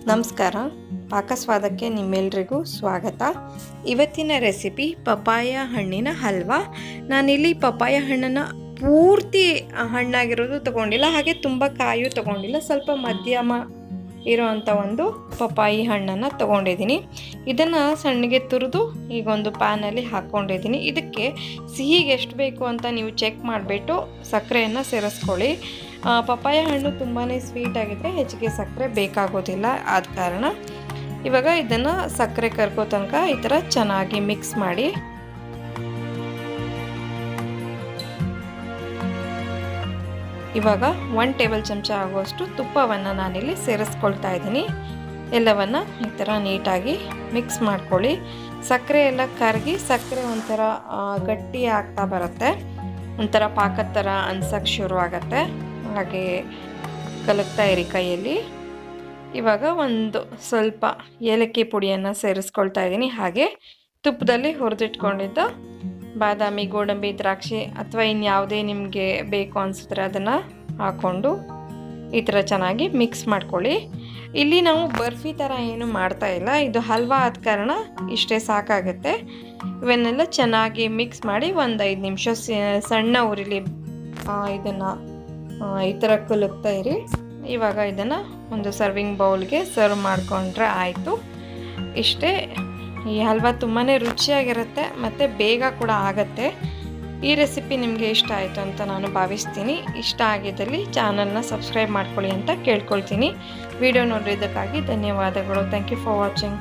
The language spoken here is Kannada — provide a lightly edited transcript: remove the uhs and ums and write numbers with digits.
ನಮಸ್ಕಾರ, ಪಾಕಸ್ವಾದಕ್ಕೆ ನಿಮ್ಮೆಲ್ಲರಿಗೂ ಸ್ವಾಗತ. ಇವತ್ತಿನ ರೆಸಿಪಿ ಪಪಾಯ ಹಣ್ಣಿನ ಹಲ್ವಾ. ನಾನಿಲ್ಲಿ ಪಪಾಯ ಹಣ್ಣನ್ನು ಪೂರ್ತಿ ಹಣ್ಣಾಗಿರೋದು ತೊಗೊಂಡಿಲ್ಲ, ಹಾಗೆ ತುಂಬ ಕಾಯು ತೊಗೊಂಡಿಲ್ಲ. ಸ್ವಲ್ಪ ಮಧ್ಯಮ ಇರೋವಂಥ ಒಂದು ಪಪಾಯಿ ಹಣ್ಣನ್ನು ತೊಗೊಂಡಿದ್ದೀನಿ. ಇದನ್ನು ಸಣ್ಣಗೆ ತುರಿದು ಈಗ ಒಂದು ಪ್ಯಾನಲ್ಲಿ ಹಾಕ್ಕೊಂಡಿದ್ದೀನಿ. ಇದಕ್ಕೆ ಸಿಹಿಗೆ ಎಷ್ಟು ಬೇಕು ಅಂತ ನೀವು ಚೆಕ್ ಮಾಡಿಬಿಟ್ಟು ಸಕ್ಕರೆಯನ್ನು ಸೇರಿಸ್ಕೊಳ್ಳಿ. ಪಪಾಯ ಹಣ್ಣು ತುಂಬಾ ಸ್ವೀಟ್ ಆಗಿದ್ದರೆ ಹೆಚ್ಚಿಗೆ ಸಕ್ಕರೆ ಬೇಕಾಗೋದಿಲ್ಲ. ಆದ ಕಾರಣ ಇವಾಗ ಇದನ್ನು ಸಕ್ಕರೆ ಕರ್ಕೋ ತನಕ ಈ ಥರ ಚೆನ್ನಾಗಿ ಮಿಕ್ಸ್ ಮಾಡಿ. ಇವಾಗ 1 ಟೇಬಲ್ ಚಮಚ ಆಗುವಷ್ಟು ತುಪ್ಪವನ್ನು ನಾನಿಲ್ಲಿ ಸೇರಿಸ್ಕೊಳ್ತಾ ಇದ್ದೀನಿ. ಎಲ್ಲವನ್ನು ಈ ಥರ ನೀಟಾಗಿ ಮಿಕ್ಸ್ ಮಾಡ್ಕೊಳ್ಳಿ. ಸಕ್ಕರೆ ಎಲ್ಲ ಕರಗಿ ಸಕ್ಕರೆ ಒಂಥರ ಗಟ್ಟಿ ಆಗ್ತಾ ಬರುತ್ತೆ, ಒಂಥರ ಪಾಕದ ಥರ ಅನ್ಸಕ್ಕೆ ಶುರುವಾಗತ್ತೆ. ಹಾಗೆ ಕಲಕ್ತಾ ಇರಿ ಕೈಯಲ್ಲಿ. ಇವಾಗ ಒಂದು ಸ್ವಲ್ಪ ಏಲಕ್ಕಿ ಪುಡಿಯನ್ನು ಸೇರಿಸ್ಕೊಳ್ತಾ ಇದ್ದೀನಿ. ಹಾಗೆ ತುಪ್ಪದಲ್ಲಿ ಹುರಿದಿಟ್ಕೊಂಡಿದ್ದ ಬಾದಾಮಿ, ಗೋಡಂಬಿ, ದ್ರಾಕ್ಷಿ ಅಥವಾ ಇನ್ಯಾವುದೇ ನಿಮಗೆ ಬೇಕು ಅನಿಸಿದ್ರೆ ಅದನ್ನು ಹಾಕ್ಕೊಂಡು ಈ ಥರ ಚೆನ್ನಾಗಿ ಮಿಕ್ಸ್ ಮಾಡ್ಕೊಳ್ಳಿ. ಇಲ್ಲಿ ನಾವು ಬರ್ಫಿ ಥರ ಏನು ಮಾಡ್ತಾ ಇಲ್ಲ, ಇದು ಹಲ್ವಾ ಆದ ಕಾರಣ ಇಷ್ಟೇ ಸಾಕಾಗುತ್ತೆ. ಇವನ್ನೆಲ್ಲ ಚೆನ್ನಾಗಿ ಮಿಕ್ಸ್ ಮಾಡಿ ಒಂದು 5 ನಿಮಿಷ ಸಣ್ಣ ಉರಿಲಿ ಇದನ್ನು ಈ ಥರ ಕಲಕ್ತಾ ಇರಿ. ಇವಾಗ ಇದನ್ನು ಒಂದು ಸರ್ವಿಂಗ್ ಬೌಲ್ಗೆ ಸರ್ವ್ ಮಾಡಿಕೊಂಡ್ರೆ ಆಯಿತು. ಇಷ್ಟೇ. ಈ ಹಲ್ವಾ ತುಂಬಾ ರುಚಿಯಾಗಿರುತ್ತೆ ಮತ್ತು ಬೇಗ ಕೂಡ ಆಗುತ್ತೆ. ಈ ರೆಸಿಪಿ ನಿಮಗೆ ಇಷ್ಟ ಆಯಿತು ಅಂತ ನಾನು ಭಾವಿಸ್ತೀನಿ. ಇಷ್ಟ ಆಗಿದ್ದಲ್ಲಿ ಚಾನಲ್ನ ಸಬ್ಸ್ಕ್ರೈಬ್ ಮಾಡ್ಕೊಳ್ಳಿ ಅಂತ ಕೇಳ್ಕೊಳ್ತೀನಿ. ವಿಡಿಯೋ ನೋಡಿದ್ದಕ್ಕಾಗಿ ಧನ್ಯವಾದಗಳು. Thank you for watching.